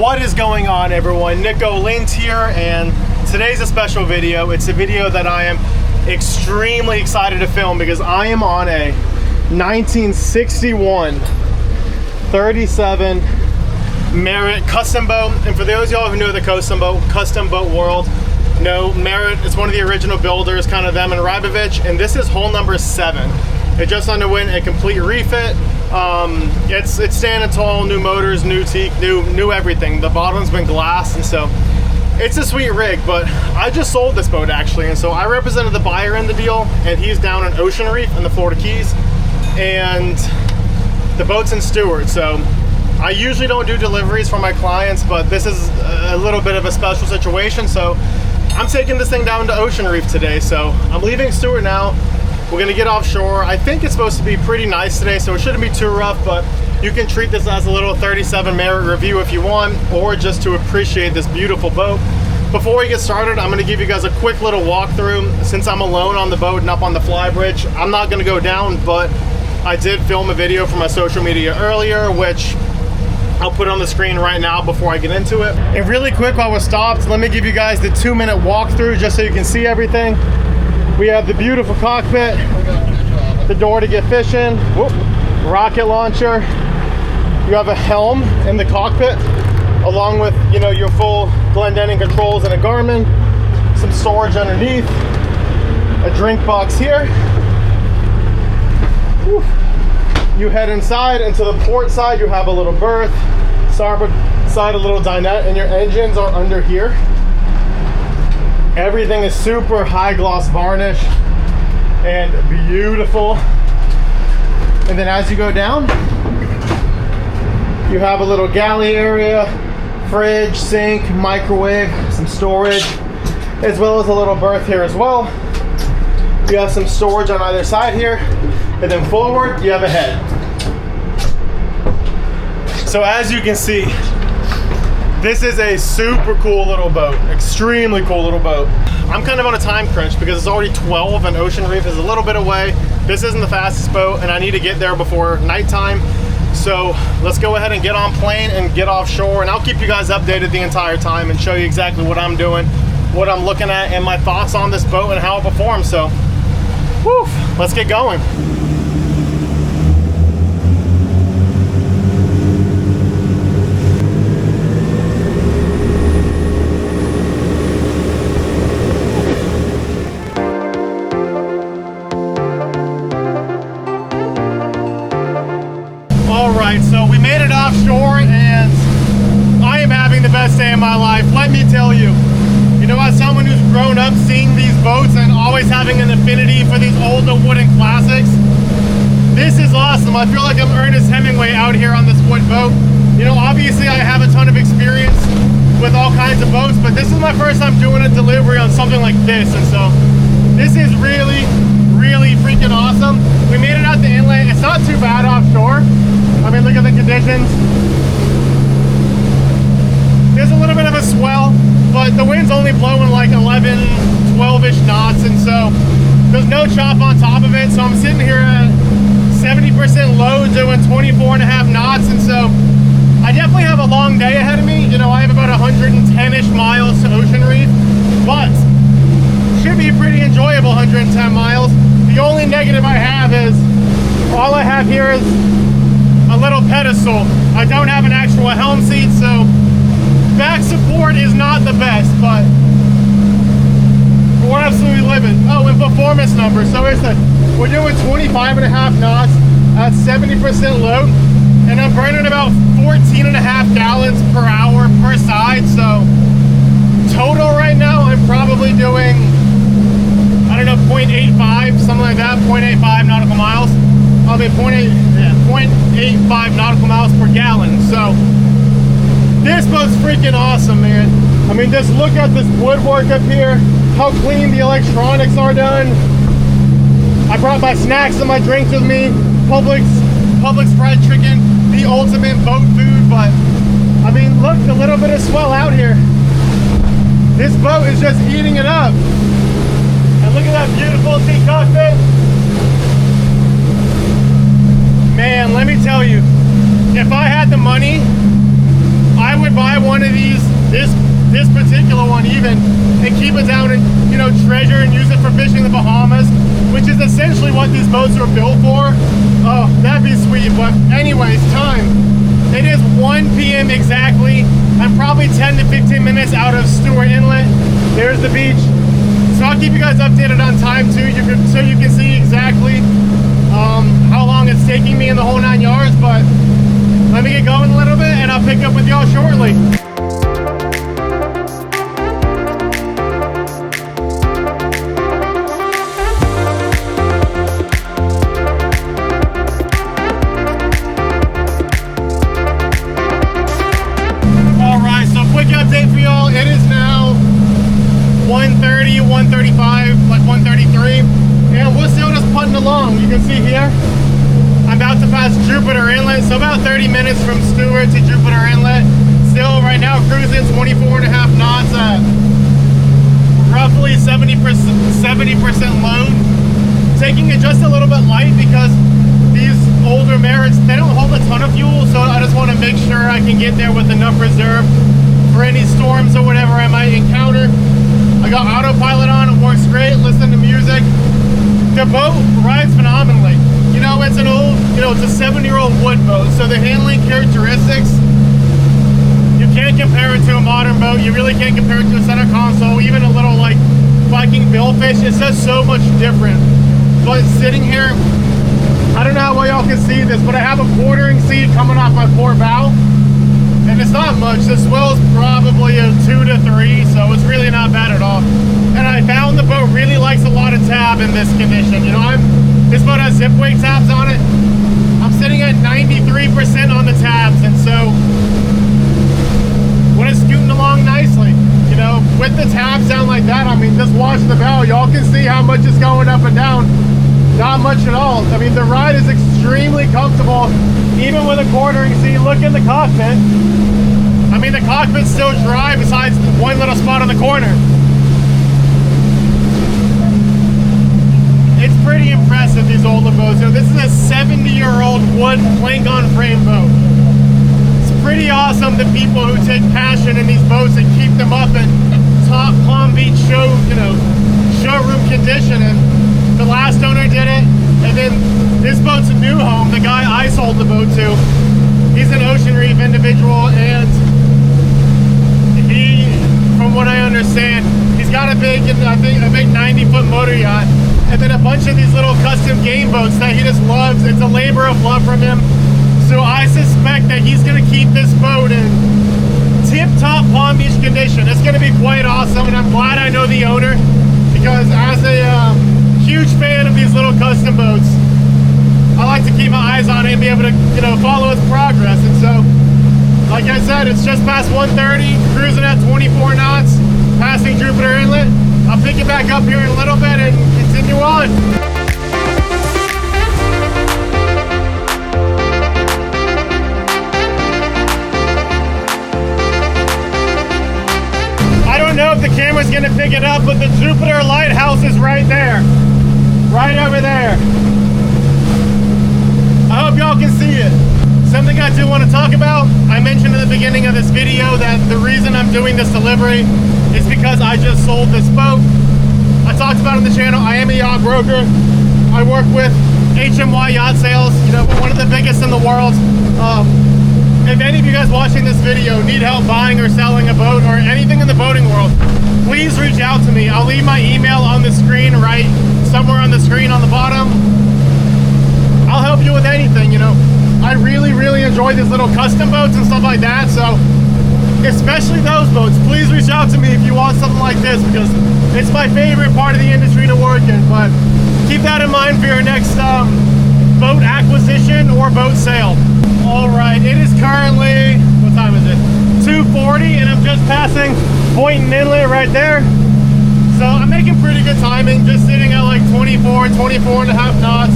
What is going on, everyone? Nico Lint here, and today's a special video. It's a video that I am extremely excited to film because I am on a 1961 37 Merritt custom boat. And for those of y'all who know the custom boat world, know Merritt is one of the original builders, kind of them and Rybovich, and this is hull number 7. It just underwent a complete refit. It's standing tall, new motors, new teak, new everything. The bottom's been glassed, and so it's a sweet rig. But I just sold this boat actually, and so I represented the buyer in the deal, and he's down in Ocean Reef in the Florida Keys, and the boat's in Stewart. So I usually don't do deliveries for my clients, but this is a little bit of a special situation. So I'm taking this thing down to Ocean Reef today. So I'm leaving Stewart now. We're gonna get offshore. I think it's supposed to be pretty nice today, so it shouldn't be too rough, but you can treat this as a little 37 Merritt review if you want, or just to appreciate this beautiful boat. Before we get started, I'm gonna give you guys a quick little walkthrough. Since I'm alone on the boat and up on the fly bridge, I'm not gonna go down, but I did film a video for my social media earlier, which I'll put on the screen right now before I get into it. And really quick, while we're stopped, let me give you guys the 2-minute walkthrough just so you can see everything. We have the beautiful cockpit, the door to get fishing, whoop, rocket launcher. You have a helm in the cockpit, along with, you know, your full Glendenning controls and a Garmin, some storage underneath, a drink box here. Whew. You head inside, and to the port side, you have a little berth, starboard side a little dinette, and your engines are under here. Everything is super high gloss varnish and beautiful. And then as you go down, you have a little galley area, fridge, sink, microwave, some storage, as well as a little berth here as well. You have some storage on either side here, and then forward you have a head. So as you can see, this is a super cool little boat, extremely cool little boat. I'm kind of on a time crunch because it's already 12 and Ocean Reef is a little bit away. This isn't the fastest boat, and I need to get there before nighttime. So let's go ahead and get on plane and get offshore, and I'll keep you guys updated the entire time and show you exactly what I'm doing, what I'm looking at, and my thoughts on this boat and how it performs. So, whew, let's get going. So we made it offshore, and I am having the best day of my life, let me tell you. You know, as someone who's grown up seeing these boats and always having an affinity for these older wooden classics, this is awesome. I feel like I'm Ernest Hemingway out here on this wood boat. You know, obviously I have a ton of experience with all kinds of boats, but this is my first time doing a delivery on something like this, and so this is really, really freaking awesome. We made it out the inlet. It's not too bad offshore. I mean, look at the conditions. There's a little bit of a swell, but the wind's only blowing like 11, 12-ish knots, and so there's no chop on top of it. So I'm sitting here at 70% load doing 24.5 knots, and so I definitely have a long day ahead of me. You know, I have about 110-ish miles to Ocean Reef, but should be pretty enjoyable 110 miles. The only negative I have is all I have here is a little pedestal. I don't have an actual helm seat, so back support is not the best, but we're absolutely living. Oh, and performance numbers. So we're doing 25.5 knots at 70% load, and I'm burning about 14.5 gallons per hour per side. So total right now, I'm probably doing, I don't know, 0.85, something like that, 0.85 nautical miles. I'll be 0.85 nautical miles per gallon. So this boat's freaking awesome, man. I mean, just look at this woodwork up here, how clean the electronics are done. I brought my snacks and my drinks with me. Publix fried chicken, the ultimate boat food. But I mean, look, a little bit of swell out here. This boat is just eating it up. And look at that beautiful teak cockpit. Man, let me tell you, if I had the money, I would buy one even, and keep it down and, you know, treasure and use it for fishing the Bahamas, which is essentially what these boats are built for. Oh, that'd be sweet. But anyways, time. It is 1 p.m. exactly. I'm probably 10 to 15 minutes out of Stewart Inlet. There's the beach. So I'll keep you guys updated on time too, so you can see exactly how long it's taking me in the whole 9 yards. But let me get going a little bit and I'll pick up with y'all shortly. Update for y'all. It is now 1:30, 1:35, like 1:33, and we're still just putting along. You can see here I'm about to pass Jupiter Inlet, so about 30 minutes from Stewart to Jupiter Inlet. Still right now cruising 24.5 knots at roughly 70% load. Taking it just a little bit light because these older Merritts, they don't hold a ton of fuel, so I just want to make sure I can get there with enough reserve for any storms or whatever I might encounter. I got autopilot on, it works great, listen to music. The boat rides phenomenally. You know, it's an old, you know, it's a 7-year-old wood boat, so the handling characteristics, you can't compare it to a modern boat. You really can't compare it to a center console, even a little like Viking billfish. It's just so much different. But sitting here, I don't know how well y'all can see this, but I have a quartering seat coming off my port bow. And it's not much. The swell is probably a 2 to 3, so it's really not bad at all. And I found the boat really likes a lot of tab in this condition. You know, this boat has zip weight tabs on it. I'm sitting at 93% on the tabs, and so when it's scooting along nicely, you know, with the tabs down like that, I mean, just watch the bow. Y'all can see how much is going up and down. Not much at all. I mean, the ride is extremely comfortable, even with a quartering seat. Look in the cockpit. I mean, the cockpit's still dry besides one little spot on the corner. It's pretty impressive, these older boats. You know, this is a 70-year-old wood plank-on frame boat. It's pretty awesome, the people who take passion in these boats and keep them up in top Palm Beach showroom condition. And the last owner did it, and then this boat's a new home. The guy I sold the boat to, he's an Ocean Reef individual, and he, from what I understand, he's got a big, I think, a big 90-foot motor yacht, and then a bunch of these little custom game boats that he just loves. It's a labor of love from him. So I suspect that he's gonna keep this boat in tip-top Palm Beach condition. It's gonna be quite awesome, and I'm glad I know the owner, because as a huge fan of these little custom boats, I like to keep my eyes on it and be able to, you know, follow its progress. And so, like I said, it's just past 1:30, cruising at 24 knots, passing Jupiter Inlet. I'll pick it back up here in a little bit and continue on. I don't know if the camera's gonna pick it up, but the Jupiter lighthouse is right there. Right over there. I hope y'all can see it. Something I do want to talk about, I mentioned at the beginning of this video that the reason I'm doing this delivery is because I just sold this boat. I talked about it on the channel, I am a yacht broker. I work with HMY Yacht Sales, you know, one of the biggest in the world. If any of you guys watching this video need help buying or selling a boat or anything in the boating world, please reach out to me. I'll leave my email on the screen, right somewhere on the screen on the bottom. I'll help you with anything, you know. I really enjoy these little custom boats and stuff like that, so especially those boats, please reach out to me if you want something like this, because it's my favorite part of the industry to work in. But keep that in mind for your next boat acquisition or boat sale. All right, it is currently, what time is it? 2:40, and I'm just passing Boynton Inlet right there. So I'm making pretty good timing, just sitting at like 24 and a half knots.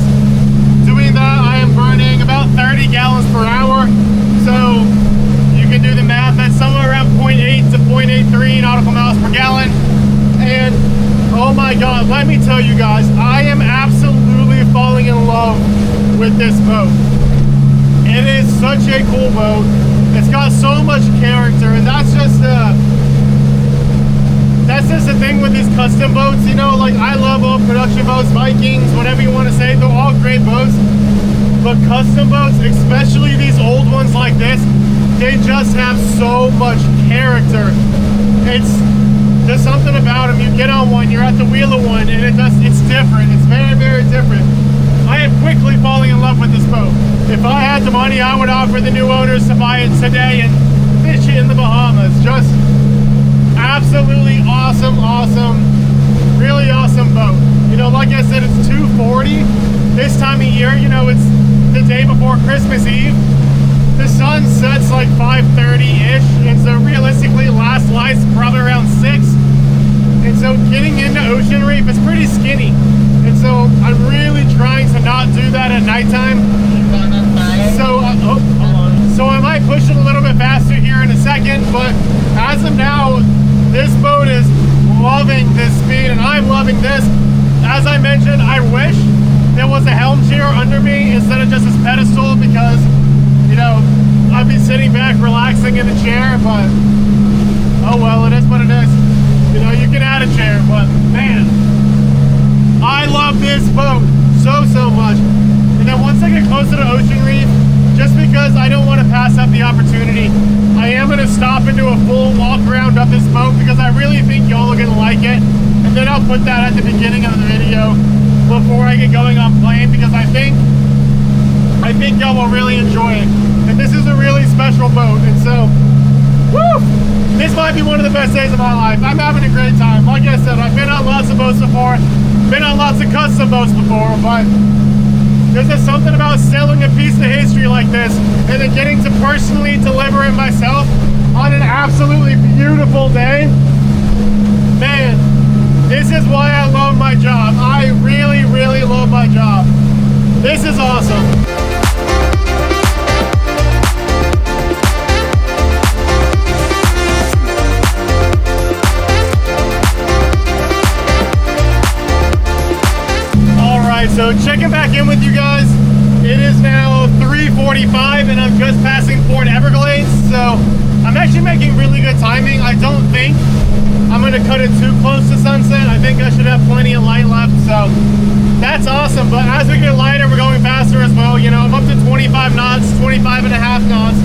Doing that, I am burning about 30 gallons per hour. So you can do the math, that's somewhere around 0.8 to 0.83 nautical miles per gallon. And oh my God, let me tell you guys, I am absolutely falling in love with this boat. It is such a cool boat. It's got so much character, and that's just thing with these custom boats, you know, like I love all production boats, Vikings, whatever you want to say, they're all great boats. But custom boats, especially these old ones like this, they just have so much character. It's just something about them. You get on one, you're at the wheel of one, and it's different. It's very, very different. I am quickly falling in love with this boat. If I had the money, I would offer the new owners to buy it today and fish it in the Bahamas. Just absolutely awesome, really awesome boat. You know, like I said, it's 240 this time of year. You know, it's the day before Christmas Eve. The sun sets like 5:30-ish, and so realistically last light's probably around 6. And so getting into Ocean Reef is pretty skinny. And so I'm really trying to not do that at nighttime. So I might push it a little bit faster here in a second, but as of now, this boat is loving this speed, and I'm loving this. As I mentioned, I wish there was a helm chair under me instead of just this pedestal, because, you know, I'd be sitting back relaxing in the chair, but oh well, it is what it is. You know, you can add a chair, but man, I love this boat so much. And then once I get closer to Ocean Reef, just because I don't want to pass up the opportunity, I am going to stop and do a full walk around of this boat, because I really think y'all are going to like it. And then I'll put that at the beginning of the video before I get going on plane, because I think y'all will really enjoy it. And this is a really special boat, and so, woo! This might be one of the best days of my life. I'm having a great time. Like I said, I've been on lots of boats before, been on lots of custom boats before, but there's just something about selling a piece of history like this and then getting to personally deliver it myself on an absolutely beautiful day. Man, this is why I love my job. I really love my job. This is awesome. So checking back in with you guys, it is now 3:45 and I'm just passing Port Everglades, so I'm actually making really good timing. I don't think I'm going to cut it too close to sunset. I think I should have plenty of light left, so that's awesome. But as we get lighter, we're going faster as well. You know, I'm up to 25 knots, 25 and a half knots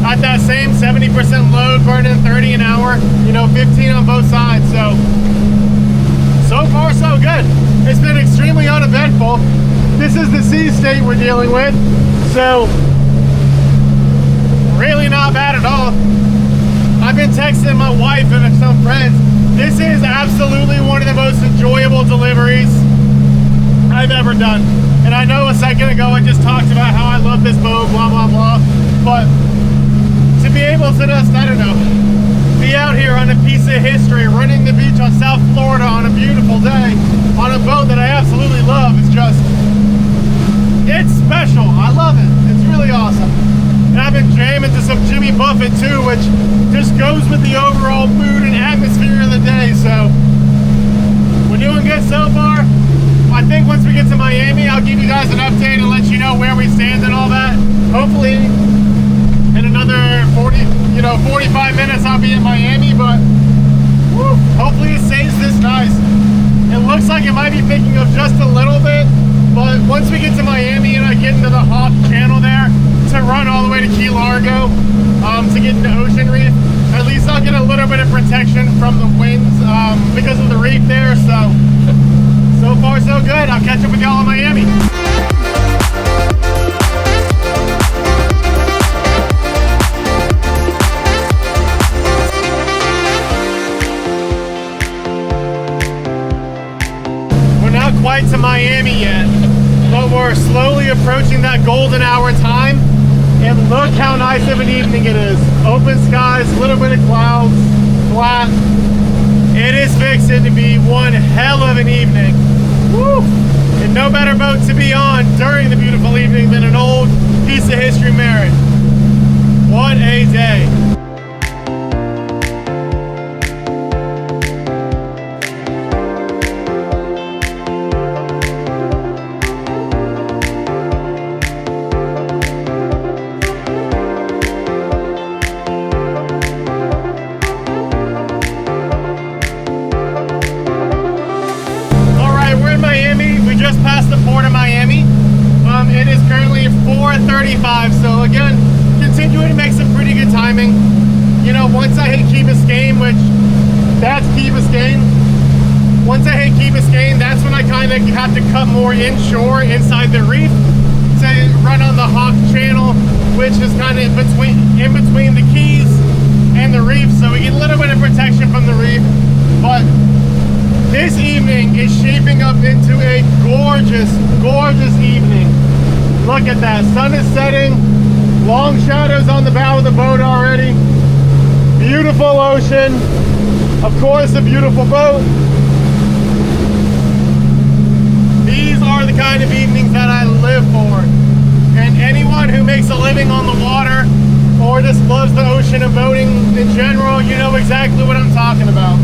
at that same 70% load, burning 30 an hour, you know, 15 on both sides. So far so good. It's been extremely uneventful. This is the sea state we're dealing with, so really not bad at all. I've been texting my wife and some friends. This is absolutely one of the most enjoyable deliveries I've ever done. And I know a second ago I just talked about how I love this boat, blah blah blah, but to be able to just, I don't know, be out here on a piece of history, running the beach on South Florida on a beautiful day, on a boat that I absolutely love, is just, it's special. I love it. It's really awesome. And I've been jamming to some Jimmy Buffett too, which just goes with the overall mood and atmosphere of the day. So we're doing good so far. I think once we get to Miami, I'll give you guys an update and let you know where we stand and all that. Hopefully in another 45 minutes I'll be in Miami, but woo, hopefully it stays this nice. It looks like it might be picking up just a little bit, but once we get to Miami and I get into the Hawk Channel there to run all the way to Key Largo to get into Ocean Reef, at least I'll get a little bit of protection from the winds because of the reef there. So far so good. I'll catch up with y'all in Miami. Quite to Miami yet, but we're slowly approaching that golden hour time, and look how nice of an evening it is. Open skies, a little bit of clouds, flat. It is fixing to be one hell of an evening. Woo! And no better boat to be on during the beautiful evening than an old piece of history Merritt. What a day. you know, once I hit Key Biscayne, which that's Key Biscayne. Once I hit Key Biscayne, that's when I kind of have to cut more inshore inside the reef to run on the Hawk Channel, which is kind of in between the Keys and the reef, so we get a little bit of protection from the reef. But this evening is shaping up into a gorgeous, gorgeous evening. Look at that, sun is setting, long shadows on the bow of the boat already. Beautiful ocean, of course a beautiful boat. These are the kind of evenings that I live for. And anyone who makes a living on the water or just loves the ocean and boating in general, you know exactly what I'm talking about.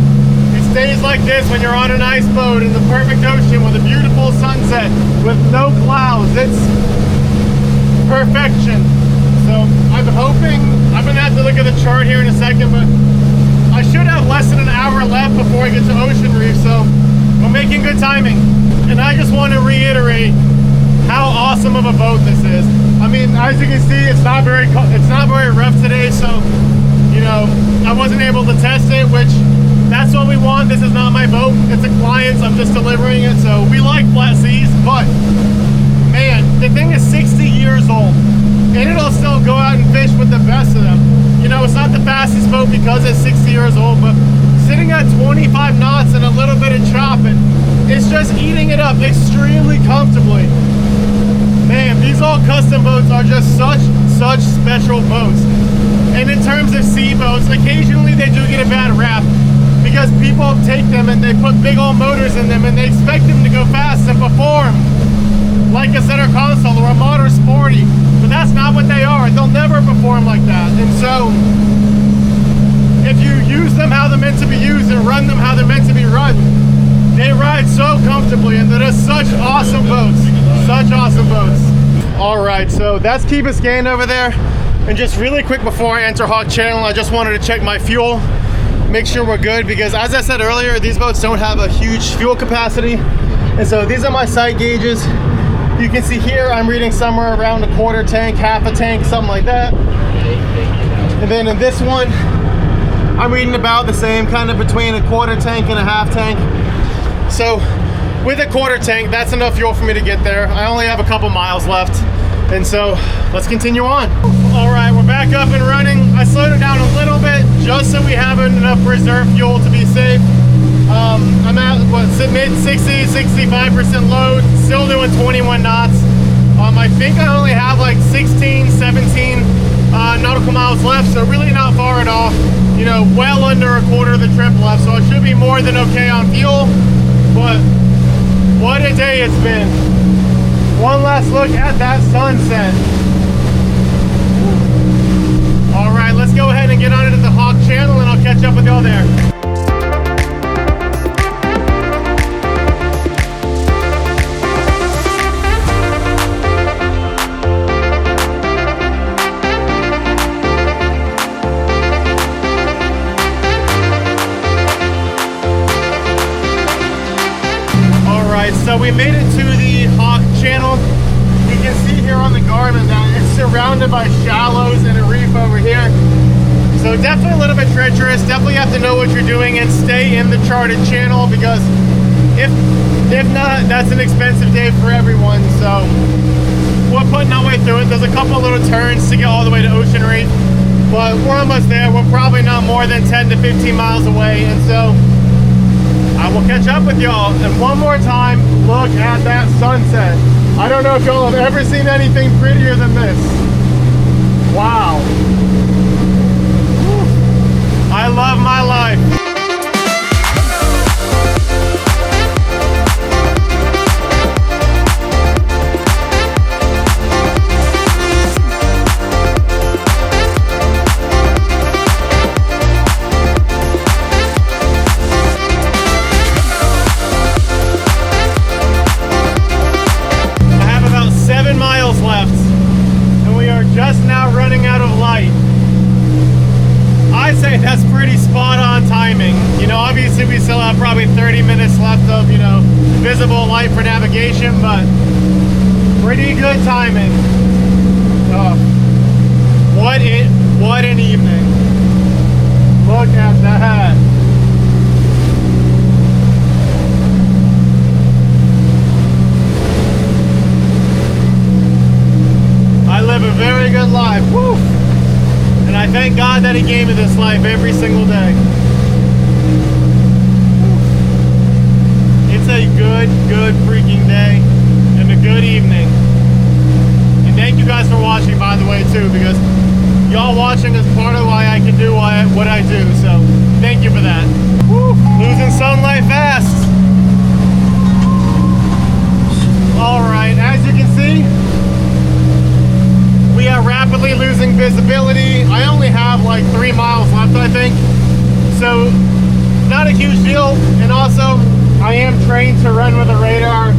It's days like this when you're on a nice boat in the perfect ocean with a beautiful sunset with no clouds. It's perfection. So I'm hoping, I'm gonna have to look at the chart here in a second, but I should have less than an hour left before I get to Ocean Reef, so we're making good timing. And I just want to reiterate how awesome of a boat this is. I mean, as you can see, it's not very rough today, so you know, I wasn't able to test it, which that's what we want. This is not my boat, it's a client's, I'm just delivering it. So we like flat seas, but man, the thing is 60 years old and it'll still go out and fish with the best of them. You know, it's not the fastest boat because it's 60 years old, but sitting at 25 knots and a little bit of chopping, it's just eating it up extremely comfortably. Man, these all custom boats are just such special boats. And in terms of sea boats, occasionally they do get a bad rap because people take them and they put big old motors in them and they expect them to go fast and perform like a center console or a motor sporty, but that's not what they are. They'll never perform like that. And so if you use them how they're meant to be used and run them how they're meant to be run, they ride so comfortably, and they're just such awesome boats. Such awesome boats. All right, so that's Key Biscayne over there. And just really quick before I enter Hawk Channel, I just wanted to check my fuel, make sure we're good, because as I said earlier, these boats don't have a huge fuel capacity. And so these are my sight gauges. You can see here I'm reading somewhere around a quarter tank, half a tank, something like that. And then in this one, I'm reading about the same, kind of between a quarter tank and a half tank. So with a quarter tank, that's enough fuel for me to get there. I only have a couple miles left. And so let's continue on. All right, we're back up and running. I slowed it down a little bit just so we have enough reserve fuel to be safe. I'm at mid 60, 65% load, still doing 21 knots. I think I only have like 16, 17 nautical miles left, so really not far at all. You know, well under a quarter of the trip left, so it should be more than okay on fuel. But what a day it's been. One last look at that sunset. All right, let's go ahead and get on into the Hawk Channel and I'll catch up with y'all there. So we made it to the Hawk Channel. You can see here on the Garmin that it's surrounded by shallows and a reef over here. So definitely a little bit treacherous. Definitely have to know what you're doing and stay in the charted channel, because if not, that's an expensive day for everyone. So we're putting our way through it. There's a couple little turns to get all the way to Ocean Reef, but we're almost there. We're probably not more than 10 to 15 miles away, and so I will catch up with y'all. And one more time, look at that sunset. I don't know if y'all have ever seen anything prettier than this. Wow. I love my life. Just now running out of light. I'd say that's pretty spot on timing. You know, obviously we still have probably 30 minutes left of, you know, visible light for navigation, but pretty good timing. Oh, what an evening. game of this life every single day. It's a good freaking day and a good evening. And thank you guys for watching, by the way, too, because y'all watching is part of why I can do what I do. So thank you for that. Woo, losing sunlight fast. All right, as you can see, we are rapidly losing visibility. I only have like 3 miles left, I think. So not a huge deal. And also, I am trained to run with a radar.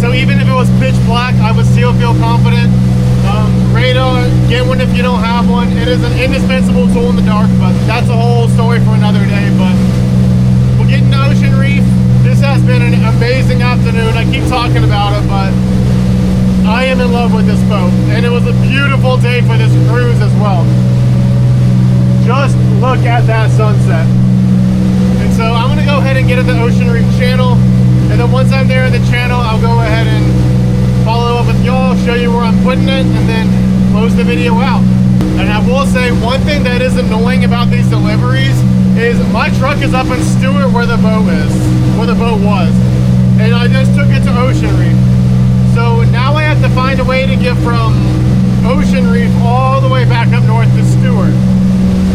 So even if it was pitch black, I would still feel confident. Radar, get one if you don't have one. It is an indispensable tool in the dark, but that's a whole story for another day. But we're getting to Ocean Reef. This has been an amazing afternoon. I keep talking about it, but I am in love with this boat. And it was a beautiful day for this cruise as well. Just look at that sunset. And so I'm gonna go ahead and get in the Ocean Reef channel. And then once I'm there in the channel, I'll go ahead and follow up with y'all, show you where I'm putting it, and then close the video out. And I will say one thing that is annoying about these deliveries is my truck is up in Stewart where the boat was. And I just took it to Ocean Reef. So now I have to find a way to get from Ocean Reef all the way back up north to Stewart.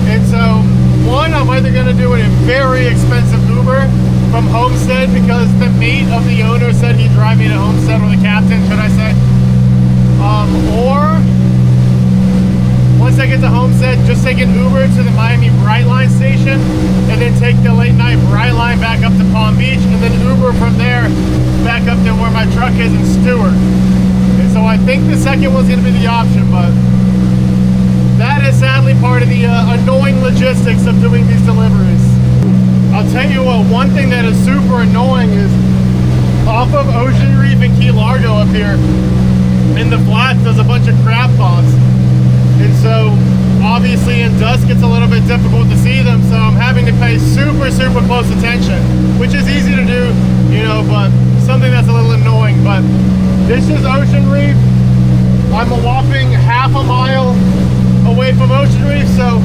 And so, one, I'm either gonna do it in very expensive Uber from Homestead, because the mate of the owner said he'd drive me to Homestead, or the captain, should I say. Or once I get to Homestead, just take an Uber to the Miami Brightline station, and then take the late night Brightline back up to Palm Beach, and then Uber from there back up to where my truck is in Stewart. And so I think the second one's gonna be the option, but that is sadly part of the annoying logistics of doing these deliveries. I'll tell you what, one thing that is super annoying is off of Ocean Reef and Key Largo up here in the flats, there's a bunch of crab pots. And so obviously in dusk it's a little bit difficult to see them, so I'm having to pay super close attention, which is easy to do, you know, but something that's a little annoying. But this is Ocean Reef. I'm a whopping half a mile away from Ocean Reef, so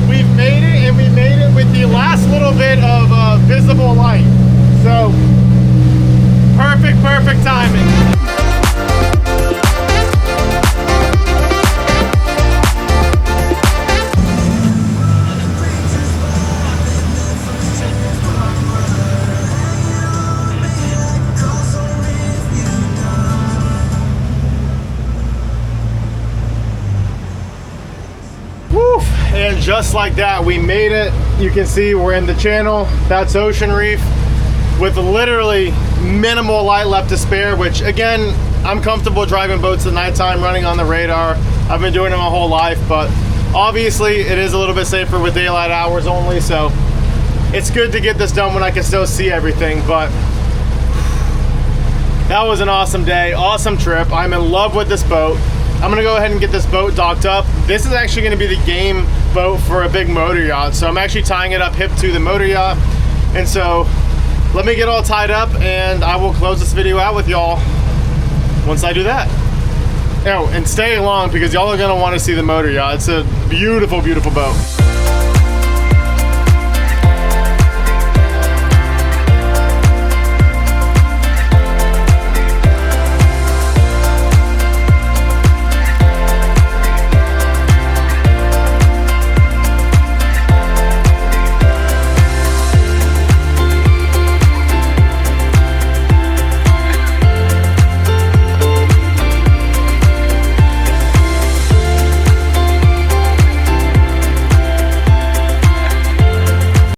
we've made it, and we made it with the last little bit of visible light. So perfect timing. And just like that, we made it. You can see we're in the channel. That's Ocean Reef with literally minimal light left to spare, which again, I'm comfortable driving boats at nighttime, running on the radar. I've been doing it my whole life, but obviously it is a little bit safer with daylight hours only, so it's good to get this done when I can still see everything. But that was an awesome day, awesome trip. I'm in love with this boat. I'm gonna go ahead and get this boat docked up. This is actually gonna be the game boat for a big motor yacht. So I'm actually tying it up hip to the motor yacht. And so let me get all tied up and I will close this video out with y'all once I do that. Oh, and stay along because y'all are gonna wanna see the motor yacht. It's a beautiful boat.